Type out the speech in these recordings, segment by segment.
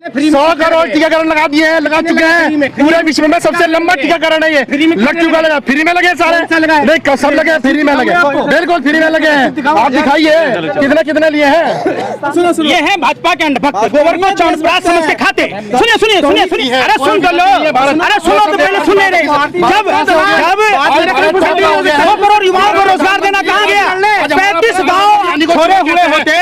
100 करोड़ टीकाकरण लगा दिए हैं, लगा चुके हैं। पूरे विश्व में सबसे लंबा टीकाकरण है ये। लग चुका, लगा फ्री में लगे सारे, नहीं सब लगे फ्री में लगे, बिल्कुल फ्री में लगे हैं। आप दिखाइए कितने कितने लिए हैं। ये है भाजपा के अंधभक्त, गोबर को चौंसराज समझ के खाते। सुनिए सुनिए सुनिए सुनिए, अरे सुन तो लो, अरे सुनो तो पहले सुने रहे। जब 2 करोड़ युवाओं को रोजगार देना कहाँ गया? 35 गाँव छोड़े हुए होते,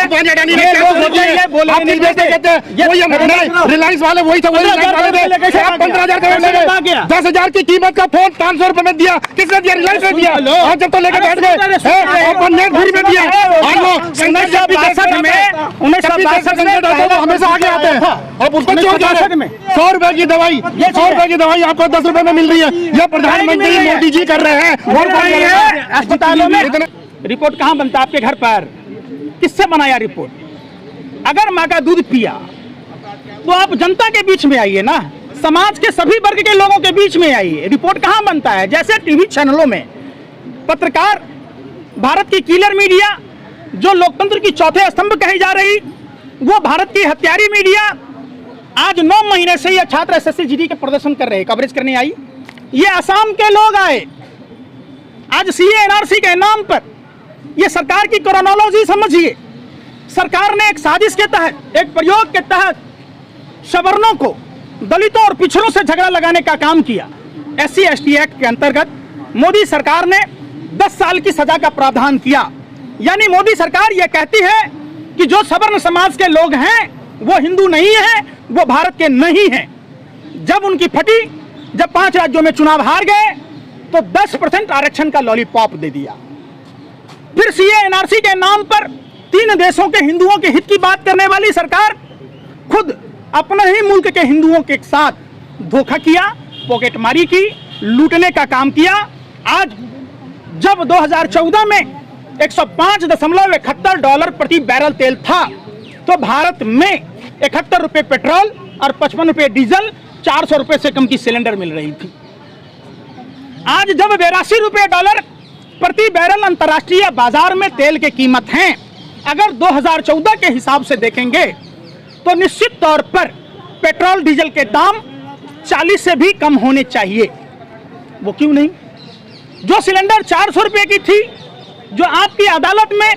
रिलायंस वाले वही था, वही 15,000 करोड़ लगे। 10,000 की कीमत का फोन 500 रुपए में दिया, किसने दिया? रिलायंस ने दिया। और जब तो लेकर बैठ गए, नेट फ्री में दिया। 1962 में हमेशा आगे आते हैं। अब उसको 100 रुपए की दवाई, 100 रुपए की दवाई आपको 10 रुपए में मिल रही है। यह प्रधानमंत्री मोदी जी कर रहे हैं। अस्पतालों में रिपोर्ट कहाँ बनता है? आपके घर पर। किससे बनाया रिपोर्ट? अगर माँ का दूध पिया तो आप जनता के बीच में आइए ना, समाज के सभी वर्ग के लोगों के बीच में आइए। रिपोर्ट कहाँ बनता है? जैसे टीवी चैनलों में पत्रकार, भारत की किलर मीडिया जो लोकतंत्र की चौथे स्तंभ कही जा रही, वो भारत की हत्यारी मीडिया आज 9 महीने से ये छात्र एसएससी जीडी के प्रदर्शन कर रहे हैं, कवरेज करने आई। ये असम के लोग आए आज सीए एनआरसी के नाम पर। ये सरकार की क्रोनोलॉजी समझिए। सरकार ने एक साजिश के तहत, एक प्रयोग के तहत सवर्णों को, दलितों और पिछड़ों से झगड़ा लगाने का काम किया। SC ST एक्ट के अंतर्गत मोदी सरकार ने 10 साल की सजा का प्रावधान किया। यानी मोदी सरकार यह कहती है कि जो सवर्ण समाज के लोग हैं वो हिंदू नहीं है, वो भारत के नहीं है। जब उनकी फटी, जब 5 राज्यों में चुनाव हार गए तो 10% आरक्षण का लॉलीपॉप दे दिया। फिर सीए एनआरसी के नाम पर 3 देशों के हिंदुओं के हित की बात करने वाली सरकार खुद अपने ही मुल्क के हिंदुओं के साथ धोखा किया, पॉकेटमारी की, लूटने का काम किया। आज जब 2014 में $105.71 प्रति बैरल तेल था, तो भारत में 71 रुपए पेट्रोल और 55 रुपए डीजल, 400 रुपए से कम की सिलेंडर मिल रही थी। आज जब $82 प्रति बैरल अंतर्राष्ट्रीय बाजार में तेल की कीमत है, अगर 2014 के हिसाब से देखेंगे तो निश्चित तौर पर पेट्रोल डीजल के दाम 40 से भी कम होने चाहिए। वो क्यों नहीं? जो सिलेंडर 400 रुपए की थी, जो आपकी अदालत में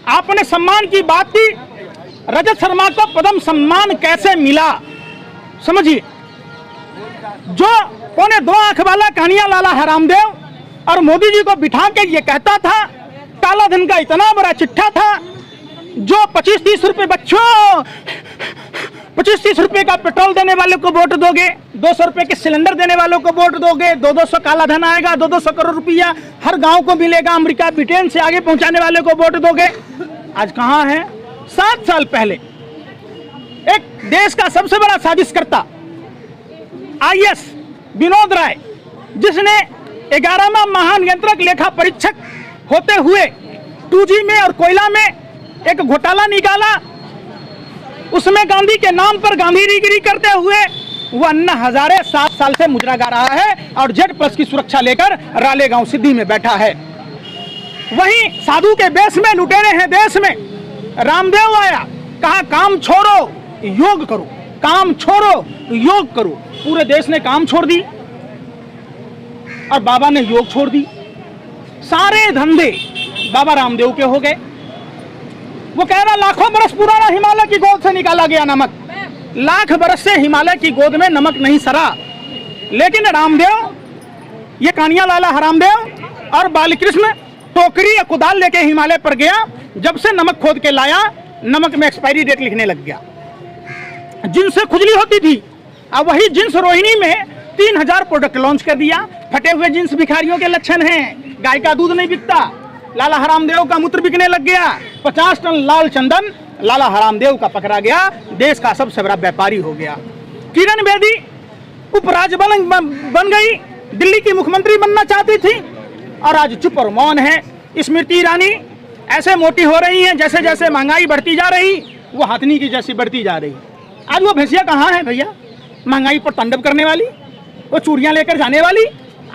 आपने सम्मान की बात की, रजत शर्मा को पद्म सम्मान कैसे मिला समझिए। जो 2.25 आंख वाला कहानिया लाला हरामदेव और मोदी जी को बिठा के ये कहता था, काला धन का इतना बड़ा चिट्ठा था, जो 25-30 रुपए, बच्चों 25-30 रुपए का पेट्रोल देने वाले को वोट दोगे, 200 रुपए के सिलेंडर देने वालों को वोट दोगे, 200 काला धन आएगा, 200 करोड़ रुपया हर गांव को मिलेगा, अमेरिका ब्रिटेन से आगे पहुंचाने वाले को वोट दोगे। आज कहां है? 7 साल पहले एक देश का सबसे बड़ा साजिशकर्ता IAS विनोद राय, जिसने 11वां महानियंत्रक लेखा परीक्षक होते हुए 2G में और कोयला में एक घोटाला निकाला, उसमें गांधी के नाम पर गांधीगिरी करते हुए वो अन्ना हजारे 7 साल से मुजरा गा रहा है और Z+ की सुरक्षा लेकर रालेगांव सिद्धि में बैठा है। वहीं साधु के बेस में लुटेरे हैं देश में। रामदेव आया, कहा काम छोड़ो योग करो, काम छोड़ो योग करो। पूरे देश ने काम छोड़ दी और बाबा ने योग छोड़ दी। सारे धंधे बाबा रामदेव के हो गए। वो कह रहा लाखों बरस पुराना हिमालय की गोद से निकाला गया नमक, लाख बरस से हिमालय की गोद में नमक नहीं सरा। लेकिन रामदेव, ये कानिया लाला हरामदेव और बालकृष्ण टोकरी या कुदाल लेके हिमालय पर गया। जब से नमक खोद के लाया, नमक में एक्सपायरी डेट लिखने लग गया। जिन्स से खुजली होती थी, अब वही जिन्स रोहिणी में 3000 प्रोडक्ट लॉन्च कर दिया। फटे हुए जिन्स भिखारियों के लक्षण हैं। गाय का दूध नहीं बिकता, लाला हरामदेव का मूत्र बिकने लग गया। 50 टन लाल चंदन लाला हरामदेव का पकड़ा गया। देश का सबसे बड़ा व्यापारी हो गया। किरण बेदी उपराज्यपाल बन गई, दिल्ली की मुख्यमंत्री बनना चाहती थी और आज चुप और मौन है। स्मृति ईरानी ऐसे मोटी हो रही हैं, जैसे जैसे महंगाई बढ़ती जा रही वो हथनी की जैसी बढ़ती जा रही। आज वो भैंसिया कहाँ है भैया, महंगाई पर तांडव करने वाली, वो चूड़ियां लेकर जाने वाली?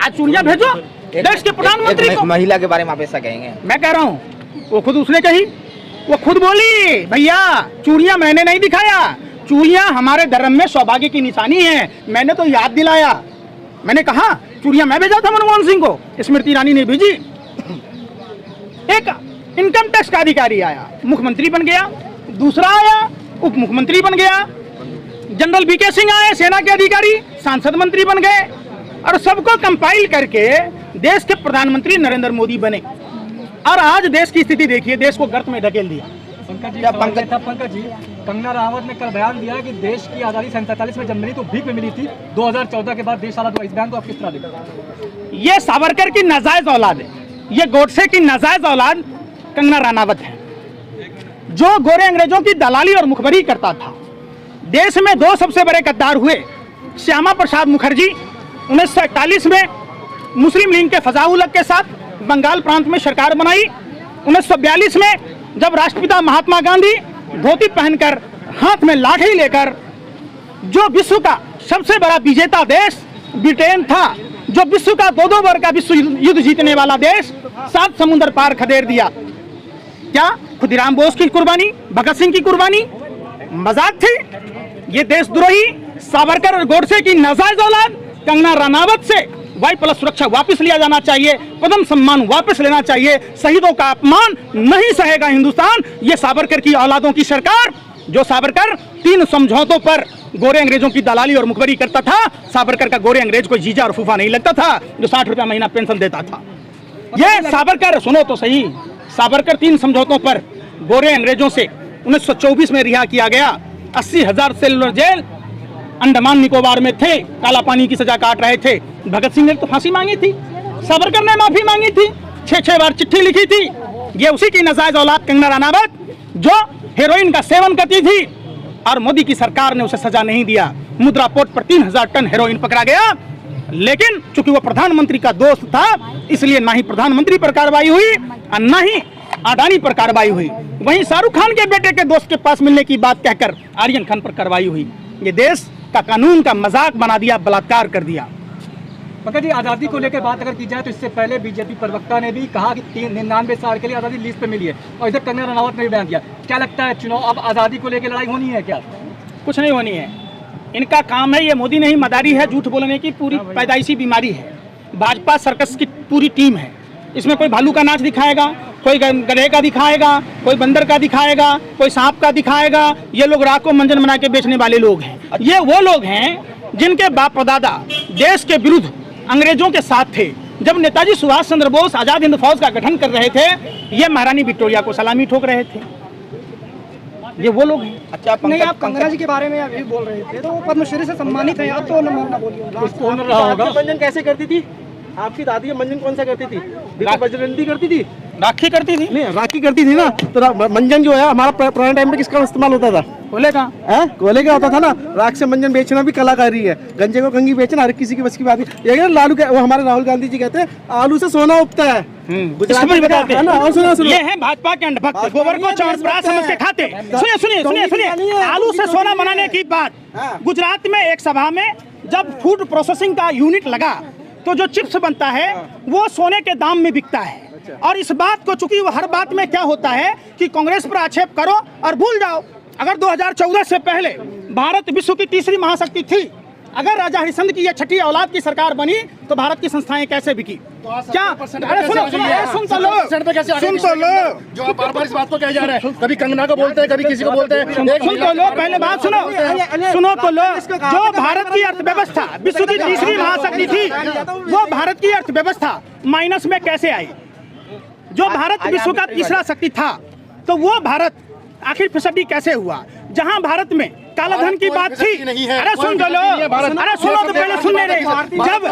आज चूड़ियां भेजो देश के प्रधानमंत्री को। महिला के बारे में आप ऐसा कहेंगे? मैं कह रहा हूँ, वो खुद उसने कही, वो खुद बोली भैया चूड़ियां मैंने नहीं दिखाया, चूड़ियां हमारे धर्म में सौभाग्य की निशानी है। मैंने तो याद दिलाया, मैंने कहा चूड़ियां मैं भेजा था मनमोहन सिंह को, स्मृति ईरानी ने भेजी। एक इनकम टैक्स का अधिकारी आया, मुख्यमंत्री बन गया, दूसरा आया उप मुख्यमंत्री बन गया, जनरल वीके सिंह आए सेना के अधिकारी, सांसद मंत्री बन गए, और सबको कंपाइल करके देश के प्रधानमंत्री नरेंद्र मोदी बने। और आज देश की स्थिति देखिए, देश को गर्त में ढकेल दिया। पंकज जी, कंगना रनावत ने कल बयान दिया कि देश की आज़ादी 47 में जब मिली तो भीख में मिली थी, 2014 के बाद देश आज़ाद हुआ। इस बयान को आप किस तरह देखते हैं? ये सावरकर की नाजायज औलाद है, ये गोडसे की नाजायज औलाद कंगना रनावत है, जो गोरे अंग्रेजों की दलाली और मुखबरी करता था। देश में दो सबसे बड़े गद्दार हुए, श्यामा प्रसाद मुखर्जी 1941 में मुस्लिम लीग के फजाउल हक के साथ बंगाल प्रांत में सरकार बनाई। 1942 में जब राष्ट्रपिता महात्मा गांधी धोती पहनकर हाथ में लाठी लेकर, जो विश्व का सबसे बड़ा विजेता देश ब्रिटेन था, जो विश्व का दो बार का विश्व युद्ध जीतने वाला देश, 7 समुद्र पार खदेड़ दिया। क्या खुदीराम बोस की कुर्बानी, भगत सिंह की कुर्बानी मजाक थी? ये देशद्रोही सावरकर और गोडसे की नाजायज औलाद कंगना रनावत से Y+ सुरक्षा वापस लिया जाना चाहिए, पद्म सम्मान वापस लेना चाहिए। शहीदों का अपमान नहीं सहेगा हिंदुस्तान। ये सावरकर की औलादों की सरकार, जो सावरकर 3 समझौतों पर गोरे अंग्रेजों की दलाली और मुखबरी करता था। सावरकर का गोरे अंग्रेज कोई जीजा और फूफा नहीं लगता था, जो 60 रुपया महीना पेंशन देता था। ये सावरकर, सुनो तो सही, सावरकर 3 समझौतों पर गोरे अंग्रेजों से 1924 में रिहा किया गया। 80,000 सेलुलर जेल अंडमान निकोबार में थे, काला पानी की सजा काट रहे थे। भगत सिंह ने तो फांसी मांगी थी, सावरकर ने माफी मांगी थी, 6 बार चिट्ठी लिखी थी। ये उसी की नाजायज औलाद कंगना रनावत, जो हेरोइन का सेवन करती थी, और मोदी की सरकार ने उसे सजा नहीं दिया। मुद्रा पोर्ट पर 3000 टन हेरोइन पकड़ा गया, लेकिन चूंकि वो प्रधानमंत्री का दोस्त था, इसलिए ना ही प्रधानमंत्री पर कार्रवाई हुई और ना ही अडानी पर कार्रवाई हुई। वहीं शाहरुख खान के बेटे के दोस्त के पास मिलने की बात कहकर आर्यन खान पर कार्रवाई हुई। ये देश का कानून का मजाक बना दिया, बलात्कार कर दिया। पंकज जी, आज़ादी को लेकर बात अगर की जाए तो इससे पहले बीजेपी प्रवक्ता ने भी कहा कि 99 साल के लिए आज़ादी लीज पे मिली है, और इधर कंगना रनावत ने भी बयान किया। क्या लगता है चुनाव अब आज़ादी को लेकर लड़ाई होनी है क्या? कुछ नहीं होनी है, इनका काम है, ये मोदी नहीं मदारी है, झूठ बोलने की पूरी पैदाइशी बीमारी है। भाजपा सर्कस की पूरी टीम है, इसमें कोई भालू का नाच दिखाएगा, कोई गधे का दिखाएगा, कोई बंदर का दिखाएगा, कोई सांप का दिखाएगा। ये लोग राख को मंजन बना के बेचने वाले लोग हैं। ये वो लोग हैं जिनके बाप दादा देश के विरुद्ध अंग्रेजों के साथ थे। जब नेताजी सुभाष चंद्र बोस आजाद हिंद फौज का गठन कर रहे थे, ये महारानी विक्टोरिया को सलामी ठोक रहे थे। ये वो लोग हैं। अच्छा, नहीं, आप कंगना जी के बारे में अभी बोल रहे थे, तो वो पद्मश्री से सम्मानित है, आप तो ना बोलिए। मंजन कैसे करती थी आपकी दादी? मंजन कौन सा करती थी? बजरंगी करती थी, राखी करती थी, नहीं राखी करती थी ना। तो मंजन जो है हमारा पुराने टाइम में किसका इस्तेमाल होता था? कोले का। कोले का होता था ना। राख से मंजन बेचना भी कलाकारी है, गंजे को कंगी बेचना हर किसी की बस की बात नहीं। ये लालू वो हमारे राहुल गांधी जी कहते हैं आलू से सोना उगता है। गुजरात में बताते हैं ना। और सुनो, ये है भाजपा के अंधभक्त, गोबर को चौरप्राश समझ के खाते। सुनिए, आलू से सोना बनाने की बात। गुजरात में एक सभा में जब फूड प्रोसेसिंग का यूनिट लगा, तो जो चिप्स बनता है वो सोने के दाम में बिकता है। और इस बात को, चूंकि वो हर बात में क्या होता है कि कांग्रेस पर आक्षेप करो और भूल जाओ। अगर 2014 से पहले भारत विश्व की तीसरी महाशक्ति थी, अगर राजा हरिश्चंद्र की ये छठी औलाद की सरकार बनी, तो भारत की संस्थाएं कैसे बिकी? क्या? अरे सुन तो लो, जो आप बार-बार इस बात को कहे जा रहे हैं, कभी कंगना को बोलते हैं, कभी किसी को बोलते हैं। सुन तो लो, पहले बात सुनो तो लो। जो भारत की अर्थव्यवस्था विश्व की तीसरी महाशक्ति थी, वो भारत की अर्थव्यवस्था माइनस में कैसे आई? जो भारत विश्व का तीसरा शक्ति था, तो वो भारत आखिर फिसड्डी कैसे हुआ? जहां भारत में काला धन की बात थी। अरे सुन लो, अरे सुनो तो पहले सुनने दे। जब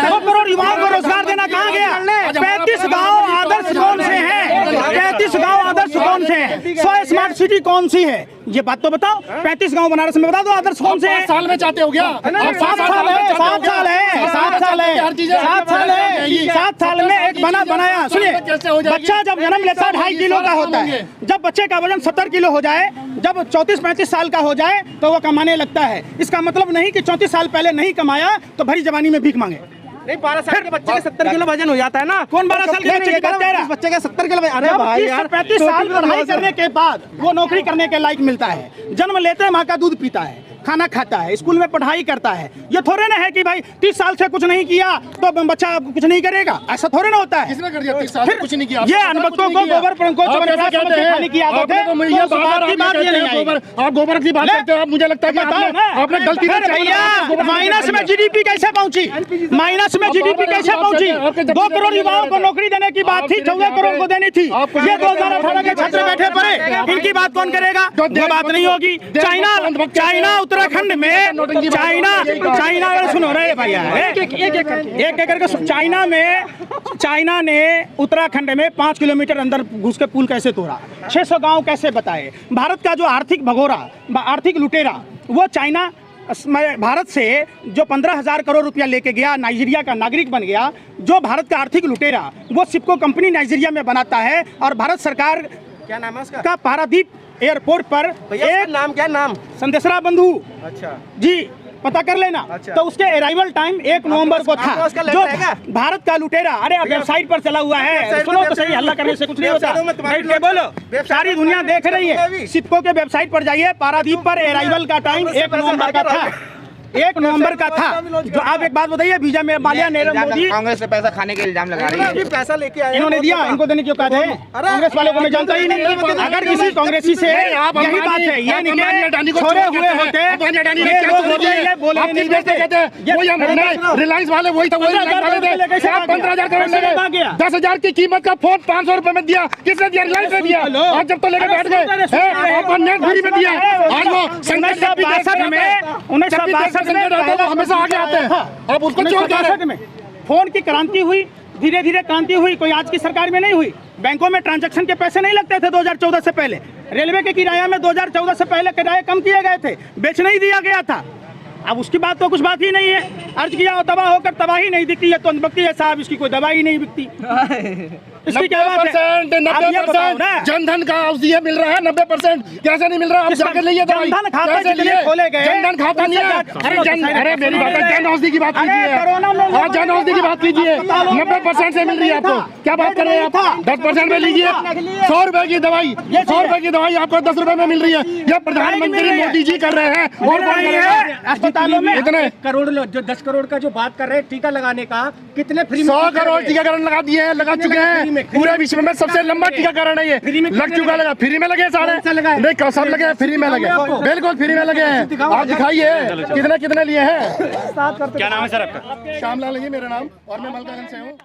2 करोड़ युवाओं को रोजगार देना कहाँ गया? 35 गाँव आदर्श कौन से हैं? 35 गाँव आदर्श कौन से हैं? 100 स्मार्ट सिटी कौन सी है? ये बात तो बताओ। 35 गाँव बनारस में बता दो आदर्श कौन से हैं? 5 साल में चाहते हो गया? 7 साल में एक बनाया। सुनिए, बच्चा जब जन्म लेता है 2.5 किलो का होता है। जब बच्चे का वजन 70 किलो हो जाए, जब 34-35 साल का हो जाए, तो वो कमाने लगता है। इसका मतलब नहीं कि 34 साल पहले नहीं कमाया तो भरी जवानी में भीख मांगे। नहीं 12 साल के बच्चे का 70 किलो वजन हो जाता है ना। कौन 12 साल के बच्चे की बात कह रहा है? बच्चे का 70 किलो अरे जब भाई 30 यार से 35 साल पढ़ाई करने के बाद वो नौकरी करने के लायक मिलता है। जन्म लेते हैं माँ का दूध पीता है, खाना खाता है, स्कूल में पढ़ाई करता है। ये थोड़े ना है कि भाई 30 साल से कुछ नहीं किया तो बच्चा कुछ नहीं करेगा, ऐसा थोड़े ना होता है। किसने कर दिया 30 साल से कुछ नहीं किया? ये अनबक्तों को गोबर खाने की आदत है। ये बात की बात ये नहीं है। आप गोबर की बात करते हो, आप मुझे लगता है कि आपने गलती से भैया माइनस में जीडीपी कैसे पहुंची? माइनस में जीडीपी कैसे पहुंची? 2 करोड़ युवाओं को नौकरी देने की बात थी, 14 करोड़ को देनी थी। ये 2018 के छात्र बैठे पड़े, इनकी बात कौन करेगा? वो बात नहीं होगी। चाइना उत्तराखंड में चाइना सुनो रहे भैया, एक एकड़ का चाइना ने उत्तराखंड में 5 किलोमीटर अंदर घुस के पुल कैसे तोड़ा, 600 गांव कैसे बताए। भारत का जो आर्थिक भगोड़ा, आर्थिक लुटेरा, वो चाइना भारत से जो 15,000 करोड़ रुपया लेके गया, नाइजीरिया का नागरिक बन गया। जो भारत का आर्थिक लुटेरा, वो सिप्को कंपनी नाइजीरिया में बनाता है और भारत सरकार क्या नाम है उसका? का पारादीप एयरपोर्ट पर एक नाम क्या नाम? संदेशरा बंधु अच्छा जी, पता कर लेना। अच्छा। तो उसके अराइवल टाइम 1 नवंबर को था। जो भारत का लुटेरा, अरे वेबसाइट पर चला हुआ है, सुनो तो सही, हल्ला करने से कुछ नहीं होता। बैठ के बोलो, सारी दुनिया देख रही है। सिप्को के वेबसाइट पर जाइए, पारादीप पर अराइवल का टाइम 1 नवंबर का था। 1 नवंबर का था। जो आप एक बात बताइए, वीजा में माल्या नरेंद्र मोदी कांग्रेस से पैसा खाने के इल्जाम लगा रही है। अभी पैसा लेके आए इन्होंने दिया, इनको देने की औकात है? कांग्रेस वालों को मैं जानता ही नहीं। अगर किसी कांग्रेसी से यही बात है, ये निकले छोड़े हुए होते, ये लोग मुझे ये बोले नहीं देते। रिलायंस वाले वही था, वही रिलायंस वाले थे। 15,000 करोड़ लगे, 10,000 की कीमत का फोन 500 रुपए में दिया। किसने दिया? रिलायंस ने दिया। आज जब तो लेके बैठ गए, फ्री में दिया। आज वो 1962 में हमेशा आगे आते हैं। अब उसको क्यों कह रहे हैं? में फोन की क्रांति हुई, धीरे धीरे क्रांति हुई। कोई आज की सरकार में नहीं हुई। बैंकों में ट्रांजैक्शन के पैसे नहीं लगते थे 2014 से पहले। रेलवे के किराया में 2014 से पहले किराए कम किए गए थे, बेच नहीं दिया गया था। अब उसकी बात तो कुछ बात ही नहीं है। अर्ज किया और तबाह होकर तबाही नहीं दिखती है तो अनबक्ति है साहब, इसकी कोई दवाई नहीं बिकती। इसकी क्या बात है? 90% जनधन का औषधि मिल रहा है। 90% कैसे नहीं मिल रहा? आप जाकर लिए दवाई। जनधन खाता कैसे जितने लिए? खोले गए, जनधन खाता नहीं है। अरे मेरी बात है, जन औषधि की बात कीजिए। कोरोना में हाँ, जन औषधि की बात कीजिए। 90% से मिल रही है आपको। क्या बात कर रहे हैं आप? 10% में लीजिए। 100 रुपए की दवाई, 100 रुपए की दवाई आपको 10 रुपए में मिल रही है। यह प्रधानमंत्री मोदी जी कर रहे हैं और कौन करेगा? अस्पतालों में इतने करोड़ जो 10 करोड़ का जो बात कर रहे हैं टीका लगाने का, कितने फ्री 100 करोड़ टीकाकरण लगा दिए हैं, लगा चुके हैं। पूरे विश्व में सबसे लंबा टीकाकरण है ये। लग चुका, लगा फ्री में लगे सारे। नहीं, सब लगे फ्री में लगे, बिल्कुल फ्री में लगे हैं। आप दिखाइए कितने कितने लिए हैं। क्या नाम है सर आपका? श्यामलाल है मेरा नाम और मैं मलकागंज से हूँ।